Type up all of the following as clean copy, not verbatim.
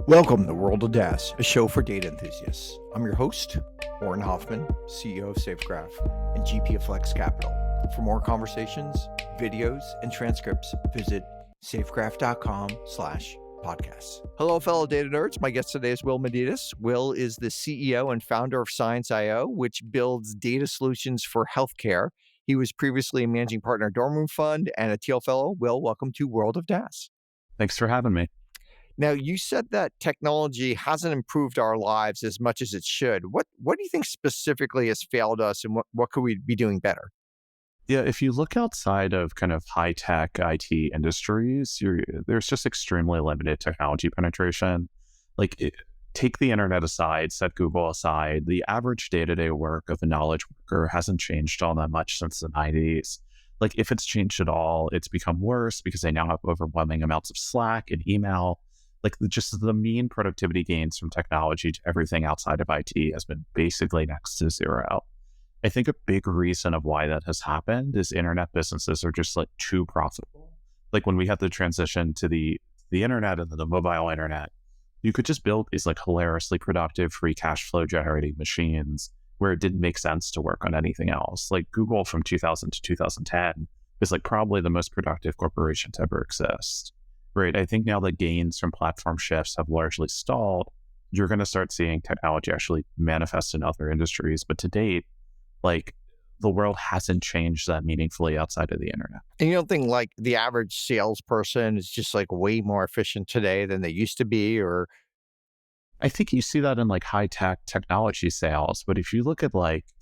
Welcome to the World of DAS, a show for data enthusiasts. I'm your host, Warren Hoffman, CEO of SafeGraph and GP of Flex Capital. For more conversations, videos, and transcripts, visit safegraph.com/podcasts. Hello, fellow data nerds. My guest today is Will Manidis. Will is the CEO and founder of ScienceIO, which builds data solutions for healthcare. He was previously a managing partner at Dorman Fund and a Teal Fellow. Will, welcome to World of DAS. Thanks for having me. Now, you said that technology hasn't improved our lives as much as it should. What do you think specifically has failed us, and what could we be doing better? Yeah, if you look outside of kind of high-tech IT industries, there's just extremely limited technology penetration. Take the internet aside, set Google aside, the average day-to-day work of a knowledge worker hasn't changed all that much since the 90s. If it's changed at all, it's become worse because they now have overwhelming amounts of Slack and email. Just the mean productivity gains from technology to everything outside of IT has been basically next to zero. I think a big reason of why that has happened is internet businesses are just too profitable. When we had the transition to the internet and the mobile internet, you could just build these hilariously productive free cash flow generating machines where it didn't make sense to work on anything else. Google from 2000 to 2010 is probably the most productive corporation to ever exist. Right. I think now the gains from platform shifts have largely stalled. You're going to start seeing technology actually manifest in other industries. But to date, the world hasn't changed that meaningfully outside of the internet. And you don't think the average salesperson is just way more efficient today than they used to be? Or I think you see that in high-tech technology sales. But if you look at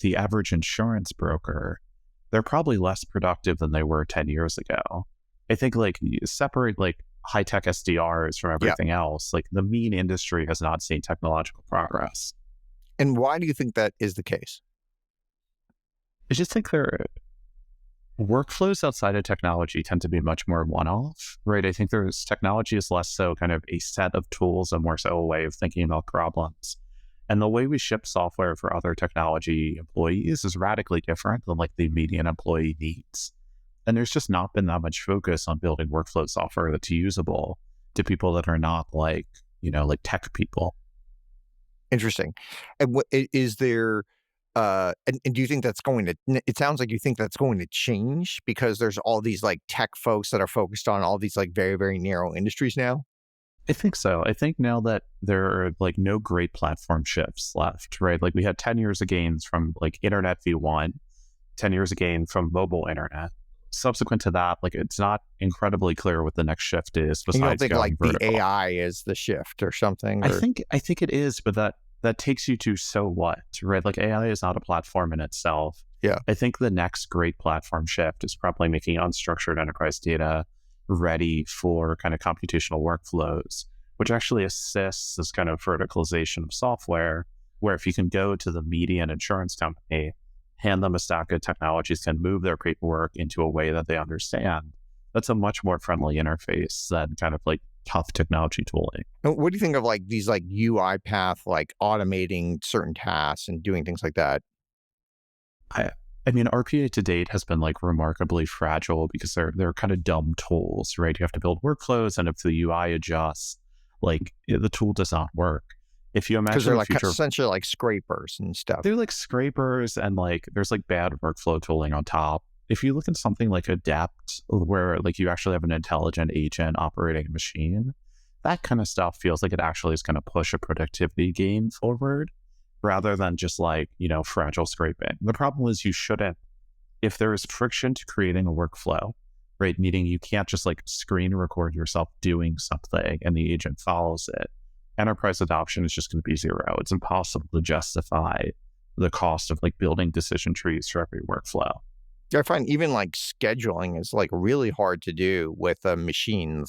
the average insurance broker, they're probably less productive than they were 10 years ago. I think you separate high-tech SDRs from everything else. The mean industry has not seen technological progress. And why do you think that is the case? I just think workflows outside of technology tend to be much more one-off, right? I think technology is less so kind of a set of tools and more so a way of thinking about problems. And the way we ship software for other technology employees is radically different than the median employee needs. And there's just not been that much focus on building workflow software that's usable to people that are not tech people. Interesting. And what is there? And do you think that's going to? It sounds like you think that's going to change because there's all these tech folks that are focused on all these very, very narrow industries now. I think so. I think now that there are no great platform shifts left, right? We had 10 years of gains from internet v1, 10 years of gain from mobile internet. Subsequent to that, it's not incredibly clear what the next shift is. Besides, you don't think going vertical. The AI is the shift or something? I think it is, but that takes you to so what, right? AI is not a platform in itself. Yeah. I think the next great platform shift is probably making unstructured enterprise data ready for kind of computational workflows, which actually assists this kind of verticalization of software, where if you can go to the median insurance company, hand them a stack of technologies, can move their paperwork into a way that they understand. That's a much more friendly interface than kind of tough technology tooling. And what do you think of these UiPath, automating certain tasks and doing things like that? I mean, RPA to date has been remarkably fragile because they're kind of dumb tools, right? You have to build workflows, and if the UI adjusts, the tool does not work. If you imagine, because they're essentially scrapers and stuff. They're scrapers, and there's bad workflow tooling on top. If you look at something like Adept, where you actually have an intelligent agent operating a machine, that kind of stuff feels like it actually is going to push a productivity gain forward, rather than just fragile scraping. The problem is you shouldn't. If there is friction to creating a workflow, right, meaning you can't just screen record yourself doing something and the agent follows it, enterprise adoption is just going to be zero. It's impossible to justify the cost of building decision trees for every workflow. I find even scheduling is really hard to do with a machine.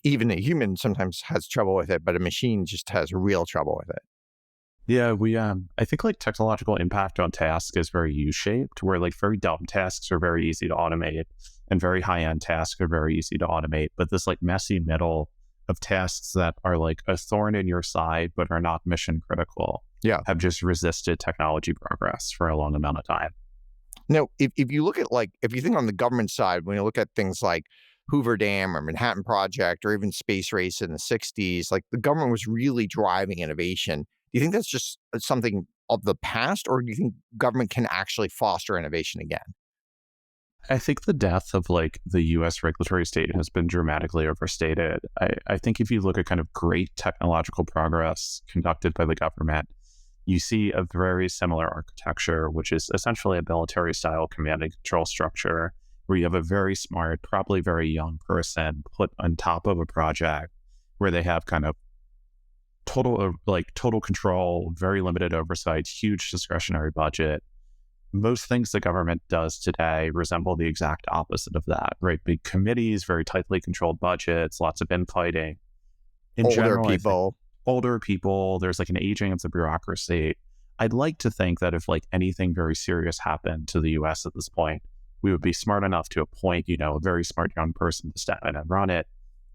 Even a human sometimes has trouble with it, but a machine just has real trouble with it. Yeah, I think technological impact on tasks is very U-shaped, where very dumb tasks are very easy to automate and very high-end tasks are very easy to automate. But this messy middle of tasks that are a thorn in your side but are not mission critical, have just resisted technology progress for a long amount of time. Now, if you look at if you think on the government side, when you look at things Hoover Dam or Manhattan Project or even space race in the 60s, like the government was really driving innovation. Do you think that's just something of the past, or do you think government can actually foster innovation again? I think the death of like the US regulatory state has been dramatically overstated. I think if you look at kind of great technological progress conducted by the government, you see a very similar architecture, which is essentially a military style command and control structure where you have a very smart, probably very young person put on top of a project where they have kind of total control, very limited oversight, huge discretionary budget. Most things the government does today resemble the exact opposite of that, right? Big committees, very tightly controlled budgets, lots of infighting. In Older general, I think people. older people, there's like an aging of the bureaucracy. I'd like to think that if like anything very serious happened to the US at this point, we would be smart enough to appoint, a very smart young person to step in and run it.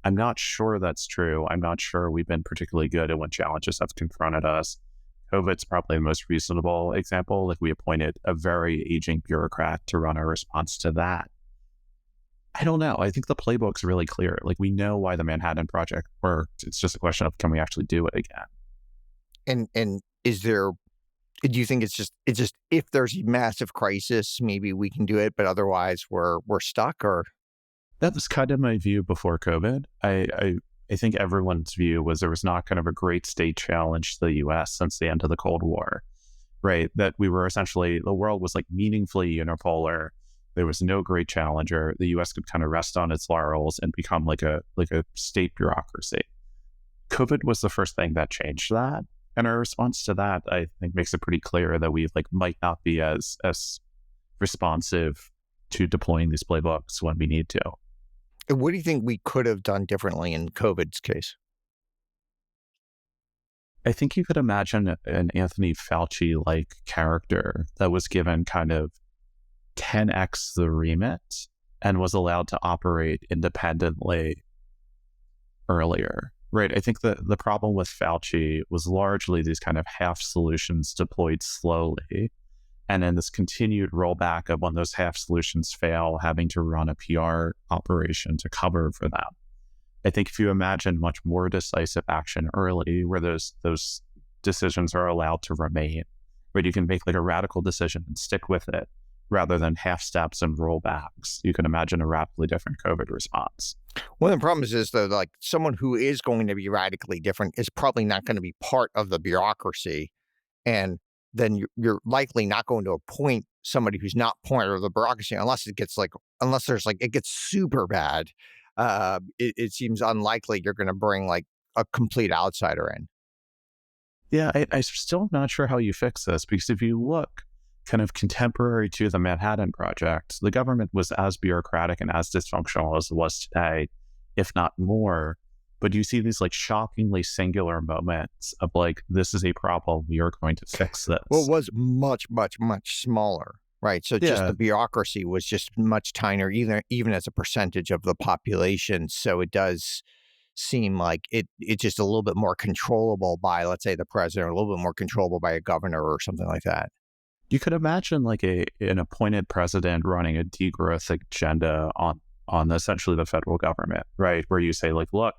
I'm not sure that's true. I'm not sure we've been particularly good at when challenges have confronted us. COVID's probably the most reasonable example. Like we appointed a very aging bureaucrat to run our response to that. I don't know. I think the playbook's really clear. Like we know why the Manhattan Project worked. It's just a question of can we actually do it again? And is there, do you think it's just if there's a massive crisis, maybe we can do it, but otherwise we're stuck? Or That was kind of my view before COVID. I think everyone's view was there was not kind of a great state challenge to the US since the end of the Cold War, right? That we were essentially, the world was like meaningfully unipolar. There was no great challenger. The US could kind of rest on its laurels and become like a state bureaucracy. COVID was the first thing that changed that. And our response to that, I think, makes it pretty clear that we like might not be as responsive to deploying these playbooks when we need to. what do you think we could have done differently in COVID's case? I think you could imagine an Anthony Fauci like character that was given kind of 10x the remit and was allowed to operate independently earlier, right? I think the problem with Fauci was largely these kind of half solutions deployed slowly. And then this continued rollback of when those half solutions fail, having to run a PR operation to cover for them. I think if you imagine much more decisive action early, where those decisions are allowed to remain, where you can make like a radical decision and stick with it, rather than half steps and rollbacks, you can imagine a radically different COVID response. One of the problems is, though, like someone who is going to be radically different is probably not going to be part of the bureaucracy. And then you're likely not going to appoint somebody who's not part of the bureaucracy unless it gets like, unless there's like, it gets super bad. It seems unlikely you're going to bring like a complete outsider in. Yeah, I'm still not sure how you fix this, because if you look kind of contemporary to the Manhattan Project, the government was as bureaucratic and as dysfunctional as it was today, if not more. But you see these like shockingly singular moments of like, this is a problem, we are going to fix Well, it this. was much, much, much smaller, right? So just Yeah, the bureaucracy was just much tinier, even as a percentage of the population. So it does seem like it's just a little bit more controllable by, let's say, the president, or a little bit more controllable by a governor or something like that. you could imagine like an appointed president running a degrowth agenda on essentially the federal government, right? Where you say like, look,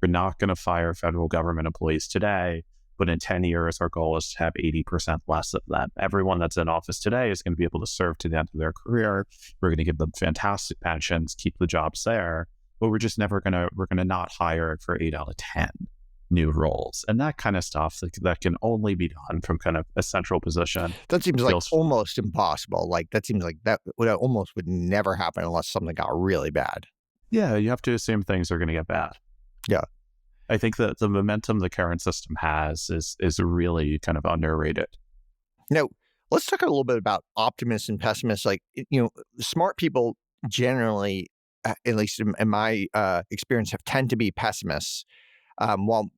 we're not going to fire federal government employees today, but in 10 years, our goal is to have 80% less of them. Everyone that's in office today is going to be able to serve to the end of their career. We're going to give them fantastic pensions, keep the jobs there, but we're just never we're going to not hire for 8 out of 10 new roles. And that kind of stuff that can only be done from kind of a central position. That seems like Feels, almost impossible. Like that seems like that would never happen unless something got really bad. yeah, you have to assume things are going to get bad. Yeah. I think that the momentum the current system has is really kind of underrated. Now, let's talk a little bit about optimists and pessimists. Like, smart people generally, at least in my experience, tend to be pessimists. While,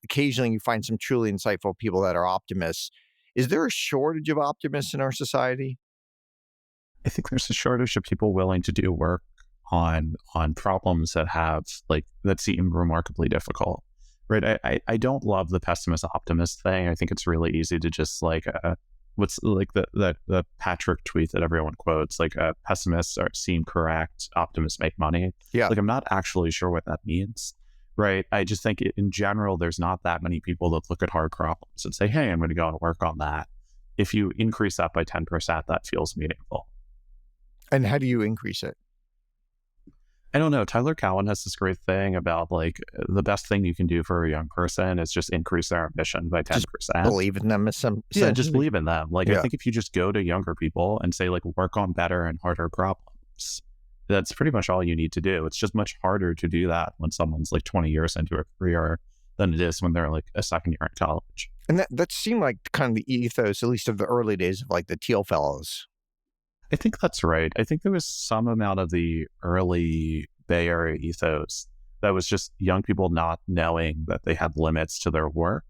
occasionally you find some truly insightful people that are optimists. Is there a shortage of optimists in our society? I think there's a shortage of people willing to do work on problems that seem remarkably difficult. Right. I don't love the pessimist optimist thing. I think it's really easy to just like what's like the Patrick tweet that everyone quotes, like pessimists seem correct, optimists make money. Yeah. Like I'm not actually sure what that means, right? I just think in general, there's not that many people that look at hard problems and say, hey, I'm going to go and work on that. If you increase that by 10%, that feels meaningful. And how do you increase it? I don't know. Tyler Cowen has this great thing about like the best thing you can do for a young person is just increase their ambition by 10%. Just believe in them Yeah, just believe in them. Like Yeah. I think if you just go to younger people and say like work on better and harder problems, that's pretty much all you need to do. It's just much harder to do that when someone's like 20 years into a career than it is when they're like a second year in college. And that seemed like kind of the ethos, at least of the early days of like the Teal Fellows. I think that's right. I think there was some amount of the early Bay Area ethos that was just young people not knowing that they had limits to their work.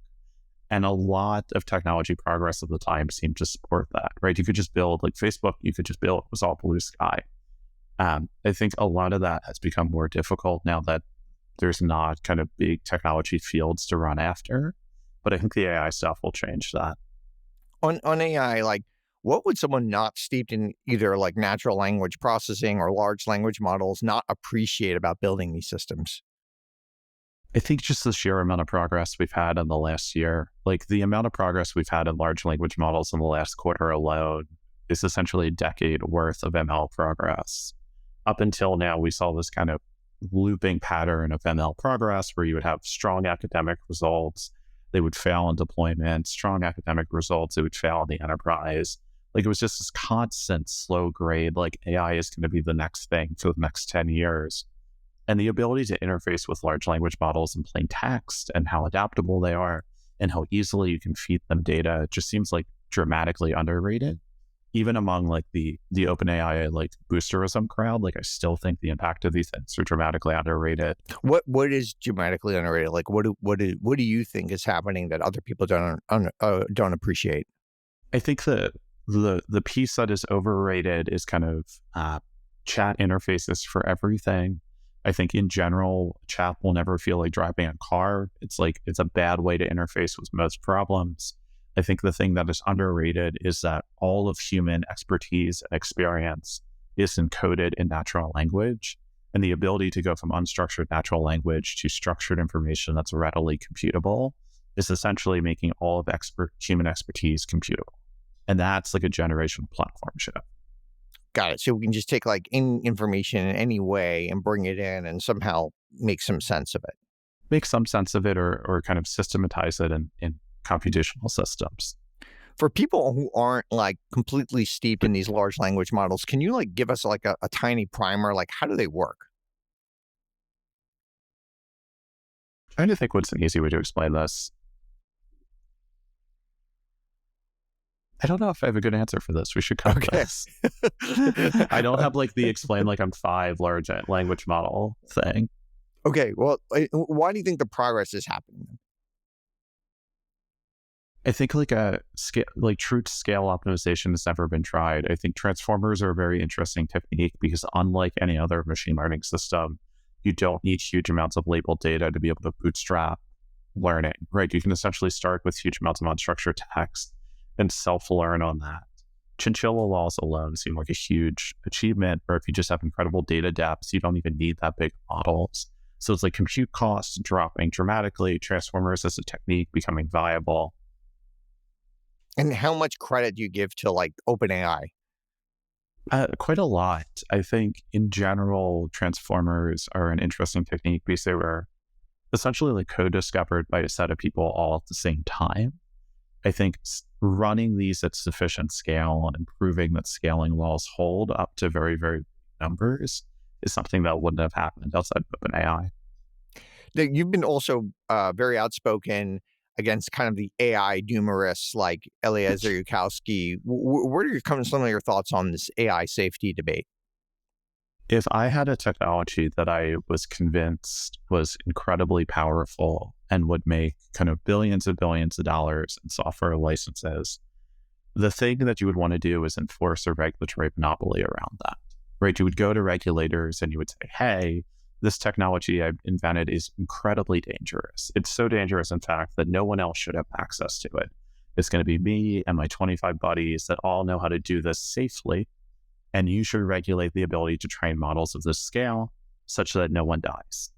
And a lot of technology progress at the time seemed to support that, right? You could just build like Facebook, you could just build, it was all blue sky. I think a lot of that has become more difficult now that there's not kind of big technology fields to run after. But I think the AI stuff will change that. On AI, like what would someone not steeped in either like natural language processing or large language models not appreciate about building these systems? I think just the sheer amount of progress we've had in the last year, like the amount of progress we've had in large language models in the last quarter alone is essentially a decade worth of ML progress. Up until now, we saw this kind of looping pattern of ML progress where you would have strong academic results, they would fail in deployment, strong academic results, they would fail in the enterprise. Like it was just this constant slow grade, like AI is going to be the next thing for the next 10 years. And the ability to interface with large language models in plain text and how adaptable they are and how easily you can feed them data just seems like dramatically underrated. Even among like the OpenAI like boosterism crowd, like I still think the impact of these things are dramatically underrated. What is dramatically underrated? Like what do you think is happening that other people don't appreciate? I think the piece that is overrated is kind of chat interfaces for everything. I think in general, chat will never feel like driving a car. It's a bad way to interface with most problems. I think the thing that is underrated is that all of human expertise and experience is encoded in natural language, and the ability to go from unstructured natural language to structured information that's readily computable is essentially making all of human expertise computable. And that's like a generational platform shift. Got it. So we can just take like any information in any way and bring it in and somehow make some sense of it. Make some sense of it or kind of systematize it in computational systems. For people who aren't like completely steeped in these large language models, can you like give us like a tiny primer? Like how do they work? Trying to think what's an easy way to explain this. I don't know if I have a good answer for this. We should cut this. I don't have like the explain like I'm 5 large language model thing. Okay. Well, why do you think the progress is happening? I think like true scale optimization has never been tried. I think transformers are a very interesting technique because unlike any other machine learning system, you don't need huge amounts of labeled data to be able to bootstrap learning, right? You can essentially start with huge amounts of unstructured text and self-learn on that. Chinchilla laws alone seem like a huge achievement, or if you just have incredible data depths, you don't even need that big models. So it's like compute costs dropping dramatically, transformers as a technique becoming viable. And how much credit do you give to like OpenAI? Quite a lot. I think in general, transformers are an interesting technique because they were essentially like co-discovered by a set of people all at the same time. I think running these at sufficient scale and proving that scaling laws hold up to very, very numbers is something that wouldn't have happened outside of OpenAI. You've been also very outspoken against kind of the AI doomerists like Eliezer Yudkowsky. What are some of your thoughts on this AI safety debate? If I had a technology that I was convinced was incredibly powerful and would make kind of billions of dollars in software licenses, the thing that you would want to do is enforce a regulatory monopoly around that, right? You would go to regulators and you would say, hey, this technology I've invented is incredibly dangerous. It's so dangerous, in fact, that no one else should have access to it. It's going to be me and my 25 buddies that all know how to do this safely. And you should regulate the ability to train models of this scale such that no one dies,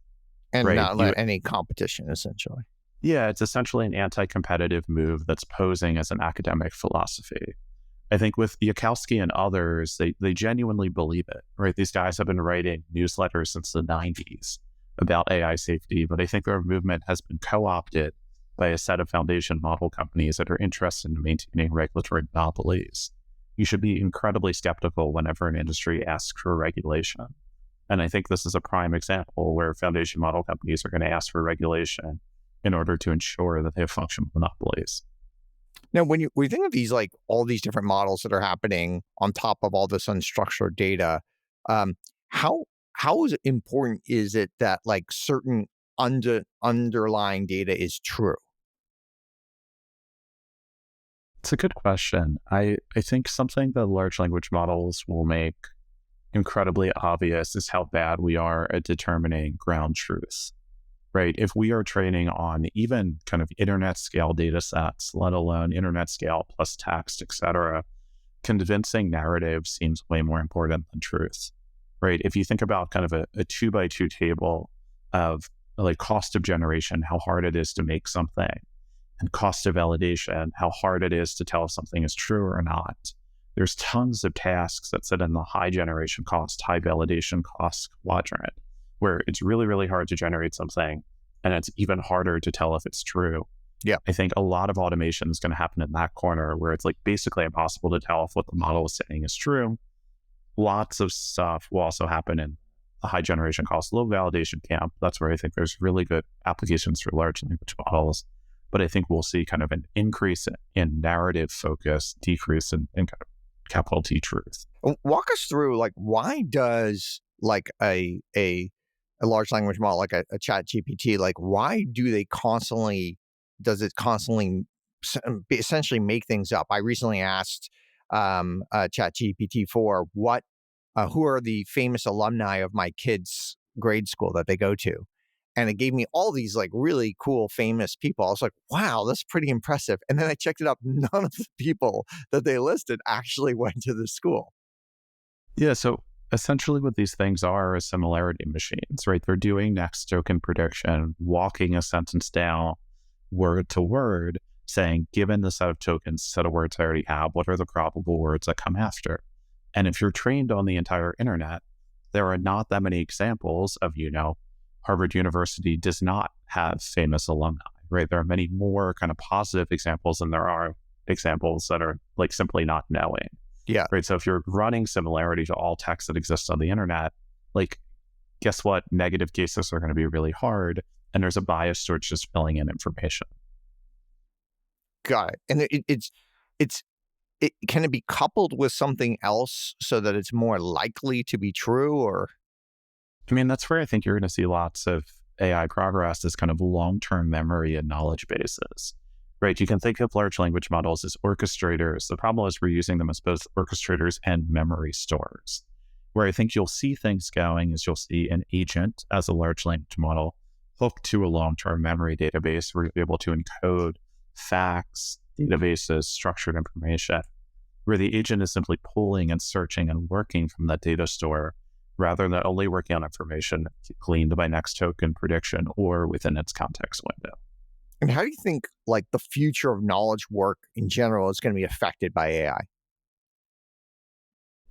And right? not let any competition, essentially. Yeah, it's essentially an anti-competitive move that's posing as an academic philosophy. I think with Yakowski and others, they genuinely believe it, right? These guys have been writing newsletters since the 90s about AI safety, but I think their movement has been co-opted by a set of foundation model companies that are interested in maintaining regulatory monopolies. You should be incredibly skeptical whenever an industry asks for regulation. And I think this is a prime example where foundation model companies are going to ask for regulation in order to ensure that they have functional monopolies. Now, when you think of these, like all these different models that are happening on top of all this unstructured data, um, how important is it that like certain underlying data is true? It's a good question. I think something that large language models will make incredibly obvious is how bad we are at determining ground truth, right? If we are training on even kind of internet scale data sets, let alone internet scale plus text, et cetera, convincing narrative seems way more important than truth, right? If you think about kind of a 2 by 2 table of like cost of generation, how hard it is to make something, and cost of validation, how hard it is to tell if something is true or not. There's tons of tasks that sit in the high generation cost, high validation cost quadrant, where it's really, really hard to generate something, and it's even harder to tell if it's true. Yeah. I think a lot of automation is going to happen in that corner where it's like basically impossible to tell if what the model is saying is true. Lots of stuff will also happen in the high generation cost, low validation camp. That's where I think there's really good applications for large language models. But I think we'll see kind of an increase in narrative focus, decrease in kind of capital T truth. Walk us through like why does like a large language model like a chat GPT, like why does it constantly essentially make things up? I recently asked chat GPT for who are the famous alumni of my kids grade school that they go to, and it gave me all these like really cool famous people. I was like, wow, that's pretty impressive. And then I checked it up, none of the people that they listed actually went to the school. Yeah. So essentially what these things are is similarity machines, right? They're doing next token prediction, walking a sentence down word to word, saying, given the set of tokens, set of words I already have, what are the probable words that come after? And if you're trained on the entire internet, there are not that many examples of, Harvard University does not have famous alumni, right? There are many more kind of positive examples than there are examples that are like simply not knowing. Yeah. Right. So if you're running similarity to all text that exists on the internet, like, guess what? Negative cases are going to be really hard. And there's a bias towards just filling in information. Got it. And it can it be coupled with something else so that it's more likely to be true? Or I mean, that's where I think you're going to see lots of AI progress is kind of long-term memory and knowledge bases, right? You can think of large language models as orchestrators. The problem is we're using them as both orchestrators and memory stores. Where I think you'll see things going is you'll see an agent as a large language model hooked to a long-term memory database where you'll be able to encode facts, databases, structured information, where the agent is simply pulling and searching and working from that data store rather than only working on information gleaned by next token prediction or within its context window. and how do you think like the future of knowledge work in general is going to be affected by AI?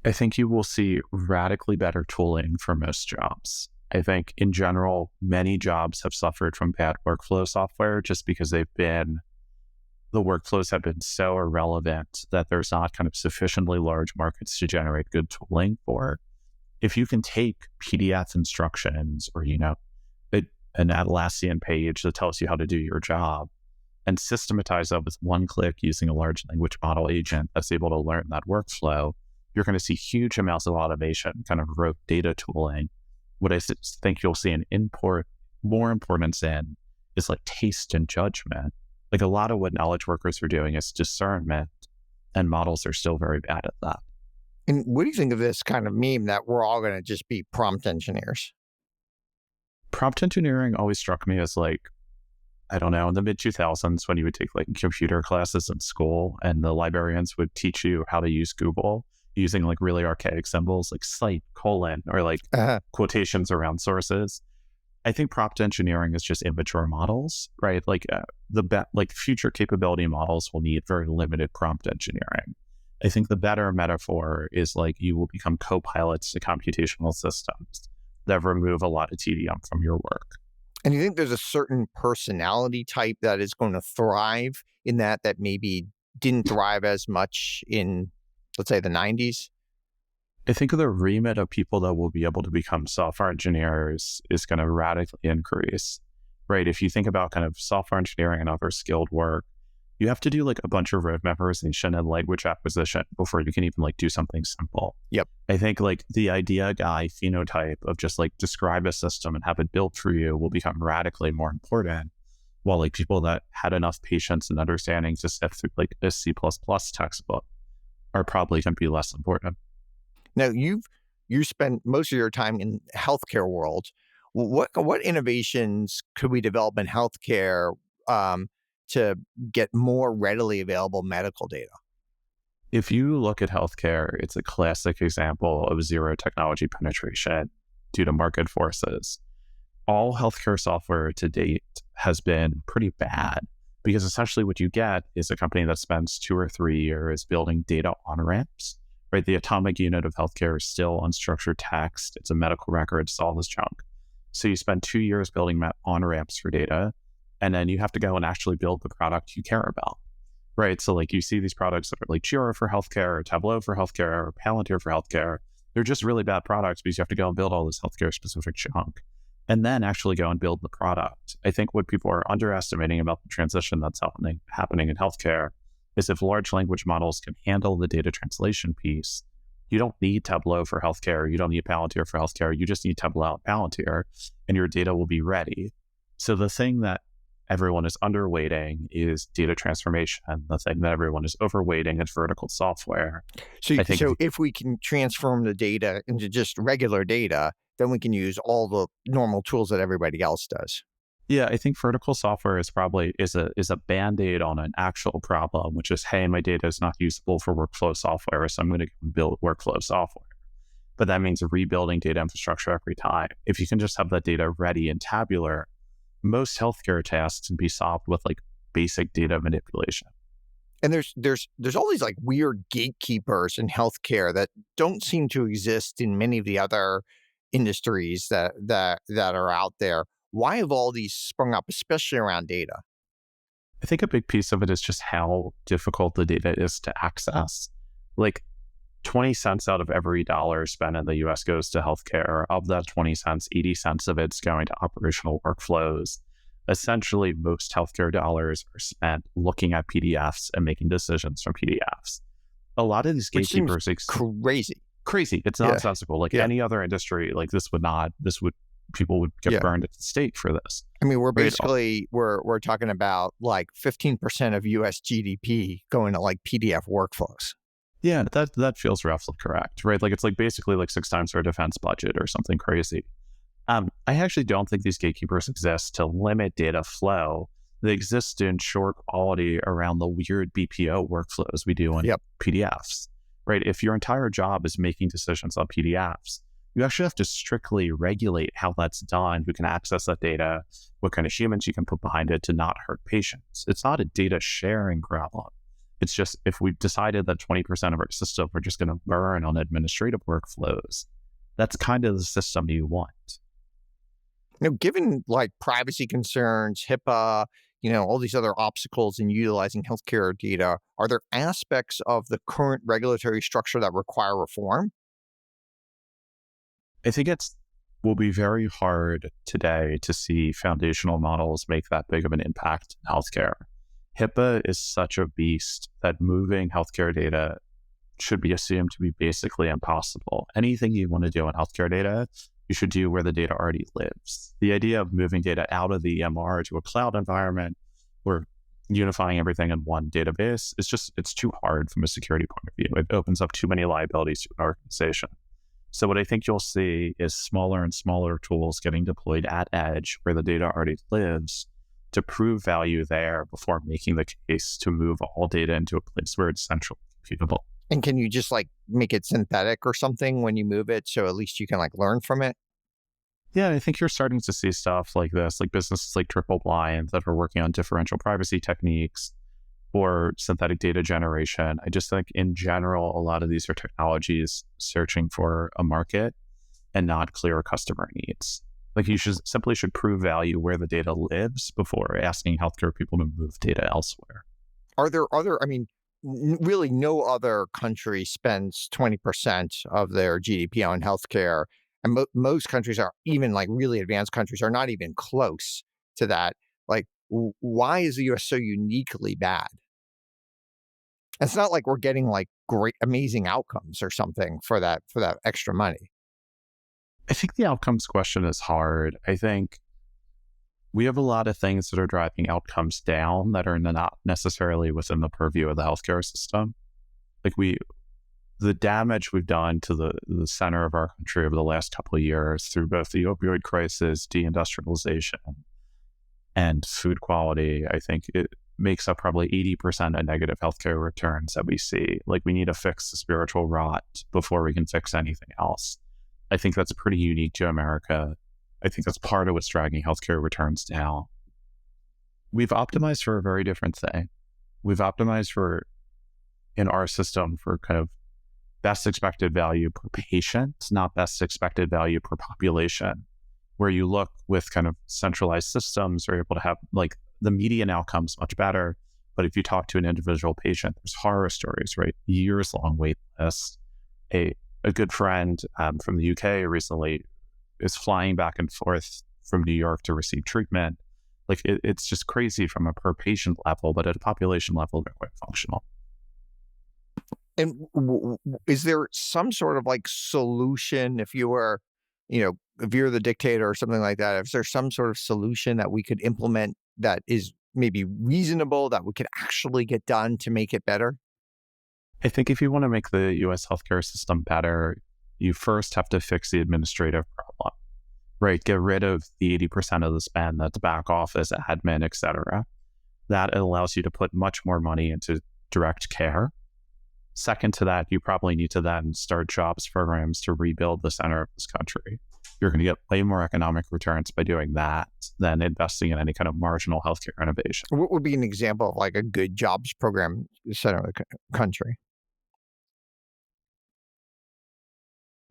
I think you will see radically better tooling for most jobs. I think in general, many jobs have suffered from bad workflow software just because the workflows have been so irrelevant that there's not kind of sufficiently large markets to generate good tooling for. If you can take PDF instructions or, an Atlassian page that tells you how to do your job and systematize that with one click using a large language model agent that's able to learn that workflow, you're going to see huge amounts of automation, kind of rote data tooling. What I think you'll see more importance in is like taste and judgment. Like a lot of what knowledge workers are doing is discernment, and models are still very bad at that. And what do you think of this kind of meme that we're all going to just be prompt engineers? Prompt engineering always struck me as like I don't know, in the mid 2000s when you would take like computer classes in school and the librarians would teach you how to use Google using like really archaic symbols like cite, colon, or like Uh-huh. quotations around sources. I think prompt engineering is just immature models, right? Like like future capability models will need very limited prompt engineering. I think the better metaphor is like you will become co-pilots to computational systems that remove a lot of tedium from your work. And you think there's a certain personality type that is going to thrive in that maybe didn't thrive as much in, let's say, the 90s? I think the remit of people that will be able to become software engineers is going to radically increase, right? If you think about kind of software engineering and other skilled work, you have to do like a bunch of road memorization and language acquisition before you can even like do something simple. Yep. I think like the idea guy phenotype of just like describe a system and have it built for you will become radically more important. While like people that had enough patience and understanding to sift through like a C++ textbook are probably going to be less important. Now, you spent most of your time in healthcare world. What innovations could we develop in healthcare um, to get more readily available medical data? If you look at healthcare, it's a classic example of zero technology penetration due to market forces. All healthcare software to date has been pretty bad because essentially what you get is a company that spends 2 or 3 years building data on ramps, right? The atomic unit of healthcare is still unstructured text. It's a medical record. It's all this junk. So you spend 2 years building on ramps for data, and then you have to go and actually build the product you care about. Right. So like you see these products that are like Jira for healthcare, or Tableau for healthcare, or Palantir for healthcare. They're just really bad products because you have to go and build all this healthcare specific junk and then actually go and build the product. I think what people are underestimating about the transition that's happening in healthcare is if large language models can handle the data translation piece, you don't need Tableau for healthcare. You don't need Palantir for healthcare. You just need Tableau and Palantir, and your data will be ready. So the thing that everyone is underweighting is data transformation. The thing that everyone is overweighting is vertical software. So, I think, if we can transform the data into just regular data, then we can use all the normal tools that everybody else does. yeah, I think vertical software is probably is a band-aid on an actual problem, which is, hey, my data is not usable for workflow software, so I'm going to build workflow software. But that means rebuilding data infrastructure every time. If you can just have that data ready and tabular, most healthcare tasks can be solved with like basic data manipulation. And there's all these like weird gatekeepers in healthcare that don't seem to exist in many of the other industries that are out there. Why have all these sprung up, especially around data? I think a big piece of it is just how difficult the data is to access. Like 20 cents out of every dollar spent in the US goes to healthcare. Of that 20 cents, 80 cents of it's going to operational workflows. Essentially, most healthcare dollars are spent looking at PDFs and making decisions from PDFs. A lot of these Which seems gatekeepers, crazy. crazy. It's Yeah, nonsensical. Like yeah, any other industry, like people would get yeah. burned at the stake for this. I mean, we're Right? basically we're talking about like 15% of US GDP going to like PDF workflows. Yeah, that feels roughly correct, right? Like it's like basically like 6 times our defense budget or something crazy. I actually don't think these gatekeepers exist to limit data flow. They exist to ensure quality around the weird BPO workflows we do in Yep. PDFs, right? If your entire job is making decisions on PDFs, you actually have to strictly regulate how that's done, who can access that data, what kind of humans you can put behind it to not hurt patients. It's not a data sharing problem. It's just if we've decided that 20% of our system are just going to burn on administrative workflows, that's kind of the system you want. Given like privacy concerns, HIPAA, all these other obstacles in utilizing healthcare data, are there aspects of the current regulatory structure that require reform? I think it's will be very hard today to see foundational models make that big of an impact in healthcare. HIPAA is such a beast that moving healthcare data should be assumed to be basically impossible. Anything you want to do in healthcare data, you should do where the data already lives. The idea of moving data out of the EMR to a cloud environment or unifying everything in one database it's too hard from a security point of view. It opens up too many liabilities to an organization. So what I think you'll see is smaller and smaller tools getting deployed at edge where the data already lives to prove value there before making the case to move all data into a place where it's centrally computable. And can you just like make it synthetic or something when you move it, so at least you can like learn from it? Yeah, I think you're starting to see stuff like this, like businesses like Triple Blind that are working on differential privacy techniques or synthetic data generation. I just think in general, a lot of these are technologies searching for a market and not clear customer needs. Like you should prove value where the data lives before asking healthcare people to move data elsewhere. Are there other, I mean, really no other country spends 20% of their GDP on healthcare. And most countries are, even like really advanced countries, are not even close to that. Like, why is the US so uniquely bad? It's not like we're getting like great, amazing outcomes or something for that extra money. I think the outcomes question is hard. I think we have a lot of things that are driving outcomes down that are not necessarily within the purview of the healthcare system. Like the damage we've done to the center of our country over the last couple of years through both the opioid crisis, deindustrialization, and food quality, I think it makes up probably 80% of negative healthcare returns that we see. Like we need to fix the spiritual rot before we can fix anything else. I think that's pretty unique to America. I think that's part of what's dragging healthcare returns down. We've optimized for a very different thing. We've optimized in our system for kind of best expected value per patient, not best expected value per population, where you look with kind of centralized systems, are able to have like the median outcomes much better. But if you talk to an individual patient, there's horror stories, right? Years long wait lists. A good friend from the UK recently is flying back and forth from New York to receive treatment. Like it's just crazy from a per patient level, but at a population level, they're quite functional. And is there some sort of like solution if you were, if you're the dictator or something like that, is there some sort of solution that we could implement that is maybe reasonable, that we could actually get done to make it better? I think if you want to make the US healthcare system better, you first have to fix the administrative problem, right? Get rid of the 80% of the spend that's back office, admin, et cetera. That allows you to put much more money into direct care. Second to that, you probably need to then start jobs programs to rebuild the center of this country. You're going to get way more economic returns by doing that than investing in any kind of marginal healthcare innovation. What would be an example of like a good jobs program center of the country?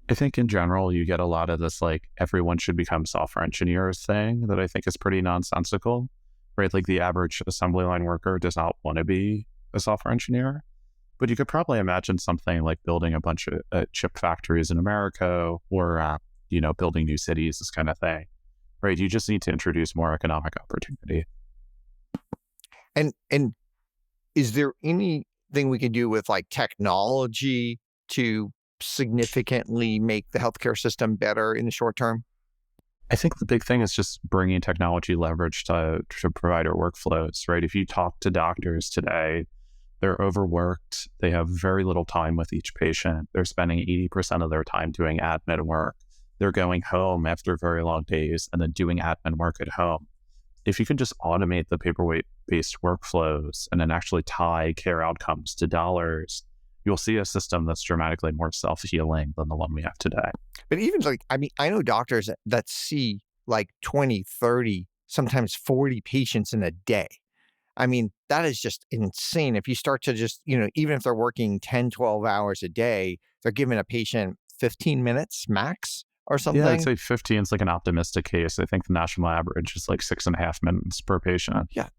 I think in general, you get a lot of this like everyone should become software engineers thing that I think is pretty nonsensical, right? Like the average assembly line worker does not want to be a software engineer. But you could probably imagine something like building a bunch of chip factories in America or, building new cities, this kind of thing, right? You just need to introduce more economic opportunity. And is there anything we can do with like technology to significantly make the healthcare system better in the short term? I think the big thing is just bringing technology leverage to provider workflows, right? If you talk to doctors today, they're overworked. They have very little time with each patient. They're spending 80% of their time doing admin work. They're going home after very long days and then doing admin work at home. If you can just automate the paperweight-based workflows and then actually tie care outcomes to dollars, you'll see a system that's dramatically more self-healing than the one we have today. But even like, I mean, I know doctors that see like 20, 30, sometimes 40 patients in a day. I mean, that is just insane. If you start to just, even if they're working 10, 12 hours a day, they're giving a patient 15 minutes max or something. Yeah, I'd say 15 is like an optimistic case. I think the national average is like 6.5 minutes per patient. Yeah,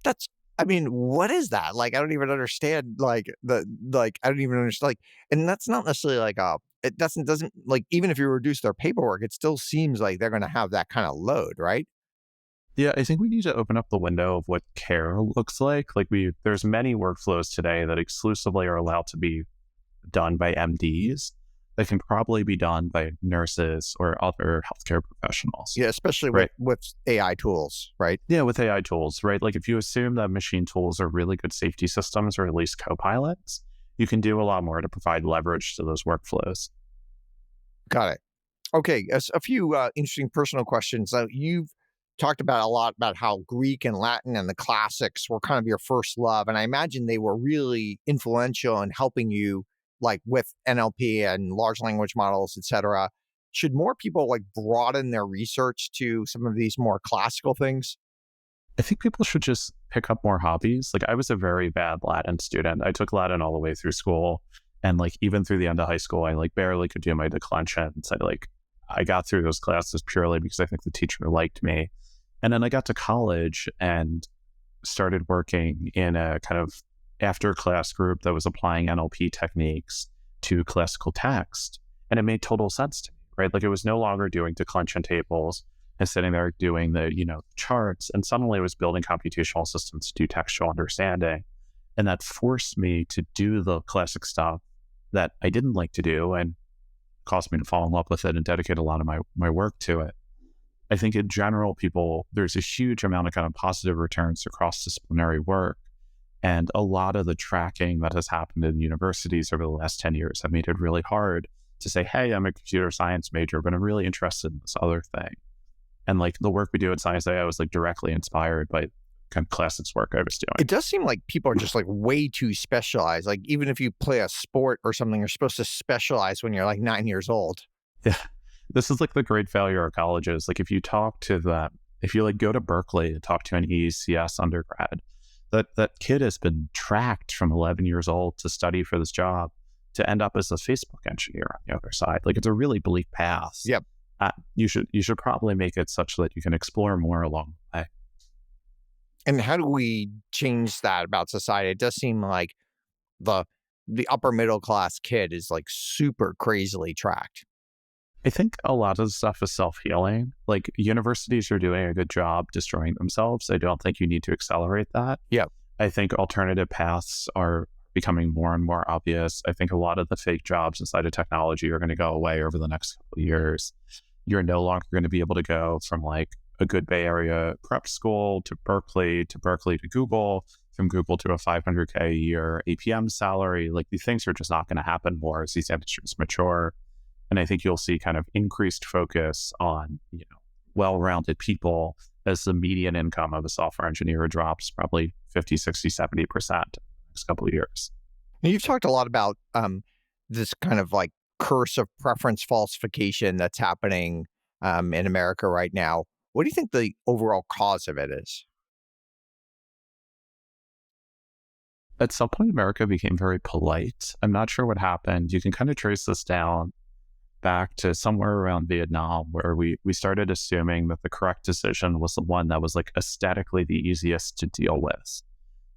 I mean, what is that? Like, I don't even understand, I don't even understand, and that's not necessarily like it doesn't like, even if you reduce their paperwork, it still seems like they're going to have that kind of load, right? Yeah, I think we need to open up the window of what care looks like. There's many workflows today that exclusively are allowed to be done by MDs that can probably be done by nurses or other healthcare professionals. Yeah, especially right? with AI tools, right? Yeah, with AI tools, right? Like if you assume that machine tools are really good safety systems or at least co-pilots, you can do a lot more to provide leverage to those workflows. Got it. Okay, a few interesting personal questions. You've talked about a lot about how Greek and Latin and the classics were kind of your first love. And I imagine they were really influential in helping you, like with NLP and large language models, et cetera. Should more people like broaden their research to some of these more classical things? I think people should just pick up more hobbies. Like I was a very bad Latin student. I took Latin all the way through school. And like even through the end of high school, I like barely could do my declensions. I got through those classes purely because I think the teacher liked me. And then I got to college and started working in a kind of after class group that was applying NLP techniques to classical text. And it made total sense to me, right? Like it was no longer doing declension tables and sitting there doing the, charts. And suddenly I was building computational systems to do textual understanding. And that forced me to do the classic stuff that I didn't like to do and caused me to fall in love with it and dedicate a lot of my work to it. I think in general, there's a huge amount of kind of positive returns to cross-disciplinary work. And a lot of the tracking that has happened in universities over the last 10 years have made it really hard to say, hey, I'm a computer science major, but I'm really interested in this other thing. And like the work we do at ScienceIO was like directly inspired by kind of classics work I was doing. It does seem like people are just like way too specialized. Like even if you play a sport or something, you're supposed to specialize when you're like 9 years old. Yeah. This is like the great failure of colleges. Like if you talk to them, if you like go to Berkeley and talk to an ECS undergrad, that kid has been tracked from 11 years old to study for this job to end up as a Facebook engineer on the other side. Like it's a really bleak path. Yep. You should probably make it such that you can explore more along the way. And how do we change that about society? It does seem like the upper middle class kid is like super crazily tracked. I think a lot of the stuff is self-healing. Like universities are doing a good job destroying themselves. I don't think you need to accelerate that. Yeah. I think alternative paths are becoming more and more obvious. I think a lot of the fake jobs inside of technology are going to go away over the next couple of years. You're no longer going to be able to go from like a good Bay Area prep school to Berkeley to Google, from Google to a $500K a year APM salary. Like these things are just not going to happen more as these industries mature. And I think you'll see kind of increased focus on, well-rounded people as the median income of a software engineer drops probably 50, 60, 70% in the next couple of years. Now, you've talked a lot about this kind of like curse of preference falsification that's happening in America right now. What do you think the overall cause of it is? At some point, America became very polite. I'm not sure what happened. You can kind of trace this down back to somewhere around Vietnam, where we started assuming that the correct decision was the one that was like aesthetically the easiest to deal with,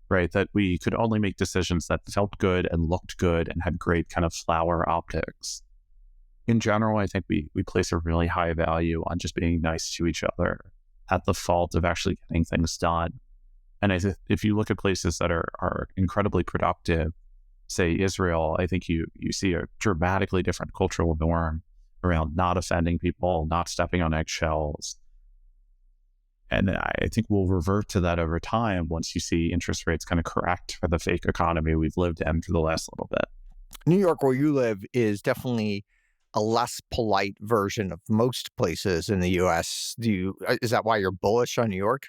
right? That we could only make decisions that felt good and looked good and had great kind of flower optics. In general, I think we place a really high value on just being nice to each other at the fault of actually getting things done. And if you look at places that are incredibly productive, say Israel, I think you see a dramatically different cultural norm around not offending people, not stepping on eggshells. And I think we'll revert to that over time once you see interest rates kind of correct for the fake economy we've lived in for the last little bit. New York, where you live, is definitely a less polite version of most places in the US. Is that why you're bullish on New York?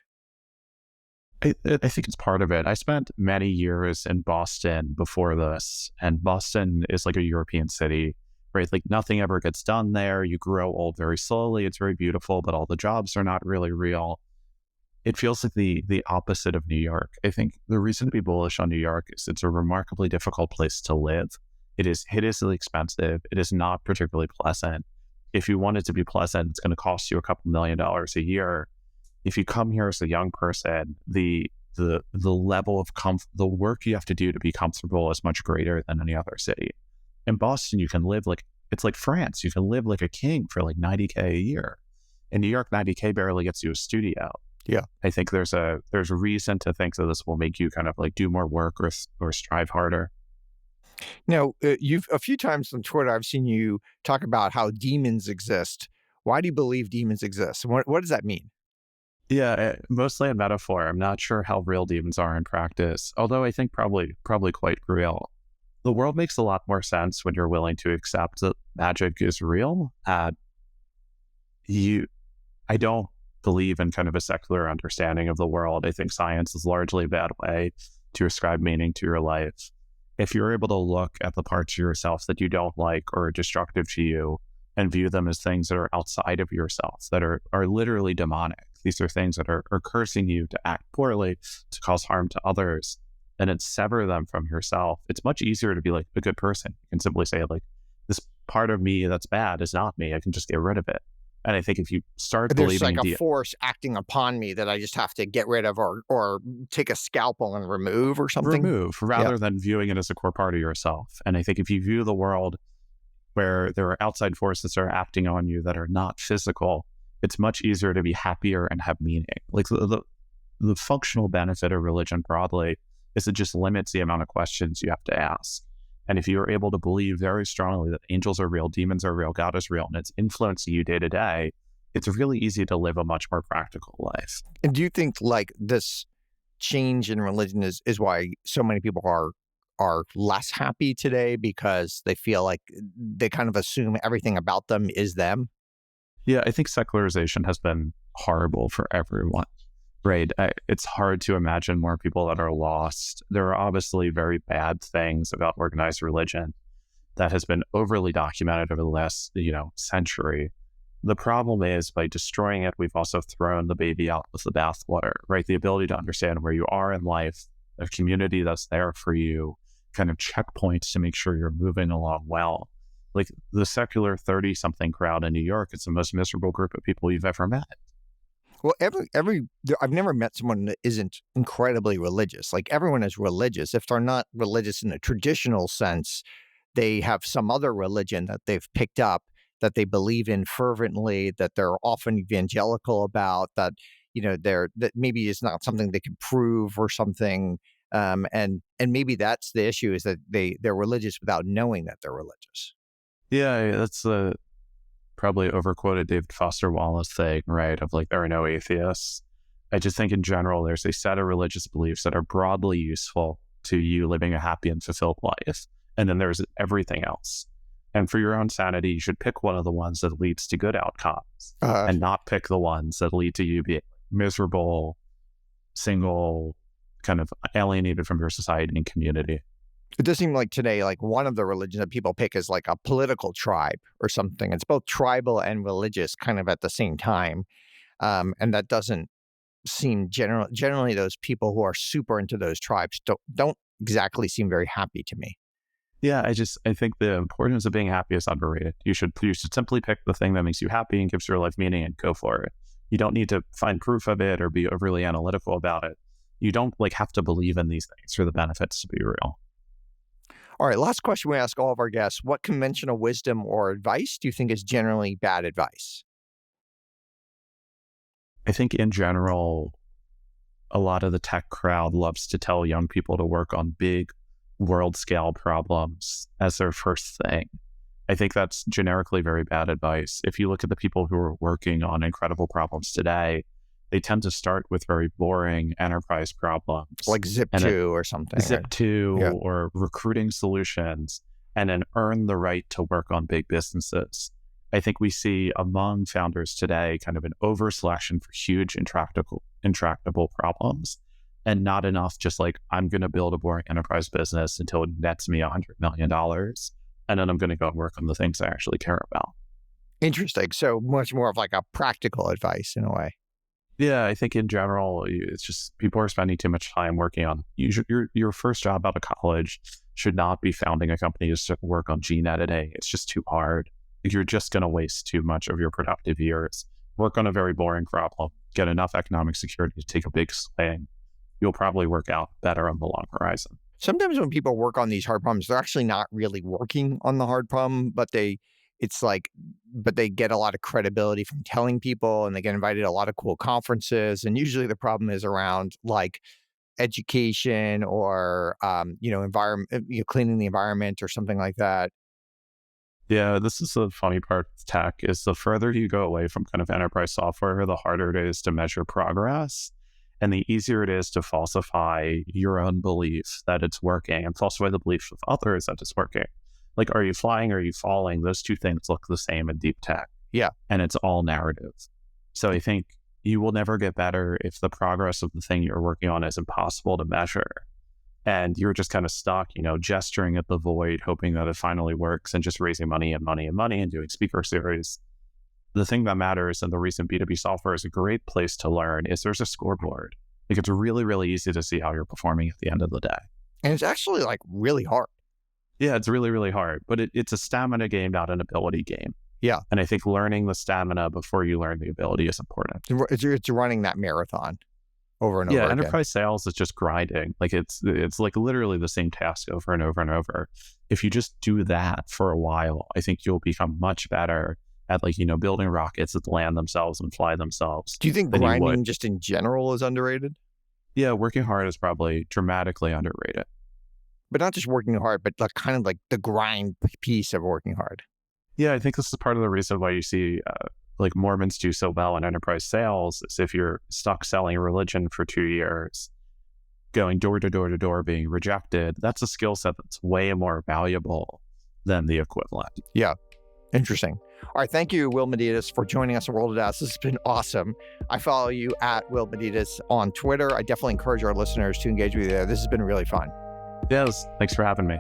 I think it's part of it. I spent many years in Boston before this, and Boston is like a European city, right? Like nothing ever gets done there. You grow old very slowly. It's very beautiful, but all the jobs are not really real. It feels like the opposite of New York. I think the reason to be bullish on New York is it's a remarkably difficult place to live. It is hideously expensive. It is not particularly pleasant. If you want it to be pleasant, it's going to cost you a couple $1 million a year. If you come here as a young person, the level of the work you have to do to be comfortable is much greater than any other city. In Boston, you can live it's like France. You can live like a king for like $90K a year. In New York, $90K barely gets you a studio. Yeah. I think there's a reason to think that this will make you kind of like do more work or strive harder. Now, you've a few times on Twitter, I've seen you talk about how demons exist. Why do you believe demons exist? And what does that mean? Yeah, mostly a metaphor. I'm not sure how real demons are in practice, although I think probably quite real. The world makes a lot more sense when you're willing to accept that magic is real. I don't believe in kind of a secular understanding of the world, I think science is largely a bad way to ascribe meaning to your life. If you're able to look at the parts of yourself that you don't like or are destructive to you and view them as things that are outside of yourself, that are literally demonic, these are things that are cursing you to act poorly, to cause harm to others, and then sever them from yourself, it's much easier to be like a good person. You can simply say, like, this part of me that's bad is not me. I can just get rid of it. And I think if you start There's believing like in a force acting upon me that I just have to get rid of or take a scalpel and remove or something. remove Yeah. rather than viewing it as a core part of yourself. And I think if you view the world where there are outside forces that are acting on you that are not physical, it's much easier to be happier and have meaning. Like the functional benefit of religion broadly is it just limits the amount of questions you have to ask. And if you're able to believe very strongly that angels are real, demons are real, God is real, and it's influencing you day to day, it's really easy to live a much more practical life. And do you think like this change in religion is why so many people are less happy today because they feel like they kind of assume everything about them is them? Yeah, I think secularization has been horrible for everyone, right? It's hard to imagine more people that are lost. There are obviously very bad things about organized religion that has been overly documented over the last, century. The problem is by destroying it, we've also thrown the baby out with the bathwater, right? The ability to understand where you are in life, a community that's there for you, kind of checkpoints to make sure you're moving along well. Like the secular 30-something crowd in New York, it's the most miserable group of people you've ever met. Well, I've never met someone that isn't incredibly religious. Like everyone is religious. If they're not religious in a traditional sense, they have some other religion that they've picked up that they believe in fervently, that they're often evangelical about, that that maybe is not something they can prove or something. And maybe that's the issue, is that they're religious without knowing that they're religious. Yeah, that's the probably overquoted David Foster Wallace thing, right? Of like, there are no atheists. I just think in general, there's a set of religious beliefs that are broadly useful to you living a happy and fulfilled life. And then there's everything else. And for your own sanity, you should pick one of the ones that leads to good outcomes and not pick the ones that lead to you being miserable, single, kind of alienated from your society and community. It does seem like today, like one of the religions that people pick is like a political tribe or something. It's both tribal and religious kind of at the same time. And that doesn't seem generally those people who are super into those tribes don't exactly seem very happy to me. Yeah, I think the importance of being happy is underrated. You should simply pick the thing that makes you happy and gives your life meaning and go for it. You don't need to find proof of it or be overly analytical about it. You don't have to believe in these things for the benefits to be real. All right, last question we ask all of our guests. What conventional wisdom or advice do you think is generally bad advice? I think in general, a lot of the tech crowd loves to tell young people to work on big world scale problems as their first thing. I think that's generically very bad advice. If you look at the people who are working on incredible problems today, they tend to start with very boring enterprise problems. Like Zip2 or something. Zip2 or recruiting solutions, and then earn the right to work on big businesses. I think we see among founders today kind of an over-selection for huge intractable problems, and not enough just like, I'm going to build a boring enterprise business until it nets me $100 million, and then I'm going to go and work on the things I actually care about. Interesting. So much more of like a practical advice in a way. Yeah, I think in general, it's just people are spending too much time working on your first job out of college should not be founding a company to work on gene editing. It's just too hard. You're just going to waste too much of your productive years. Work on a very boring problem, get enough economic security to take a big swing. You'll probably work out better on the long horizon. Sometimes when people work on these hard problems, they're actually not really working on the hard problem, but they get a lot of credibility from telling people, and they get invited to a lot of cool conferences. And usually the problem is around like education or, environment, cleaning the environment or something like that. Yeah, this is the funny part of tech is the further you go away from kind of enterprise software, the harder it is to measure progress. And the easier it is to falsify your own belief that it's working and falsify the beliefs of others that it's working. Like, are you flying? Are you falling? Those two things look the same in deep tech. Yeah. And it's all narrative. So I think you will never get better if the progress of the thing you're working on is impossible to measure. And you're just kind of stuck, gesturing at the void, hoping that it finally works and just raising money and money and money and doing speaker series. The thing that matters, and the reason B2B software is a great place to learn, is there's a scoreboard. Like, it's really, really easy to see how you're performing at the end of the day. And it's actually like really hard. Yeah, it's really, really hard, but it's a stamina game, not an ability game. Yeah. And I think learning the stamina before you learn the ability is important. It's running that marathon over and over Yeah, again. enterprise sales is just grinding. Like it's like literally the same task over and over and over. If you just do that for a while, I think you'll become much better at building rockets that land themselves and fly themselves. Do you think grinding just in general is underrated? Yeah, working hard is probably dramatically underrated. But not just working hard, but like kind of like the grind piece of working hard. Yeah, I think this is part of the reason why you see Mormons do so well in enterprise sales is if you're stuck selling religion for 2 years, going door to door to door, being rejected, that's a skill set that's way more valuable than the equivalent. Yeah. Interesting. All right. Thank you, Will Manidis, for joining us on World of DaaS. This has been awesome. I follow you at Will Manidis on Twitter. I definitely encourage our listeners to engage with you there. This has been really fun. Yes. Thanks for having me.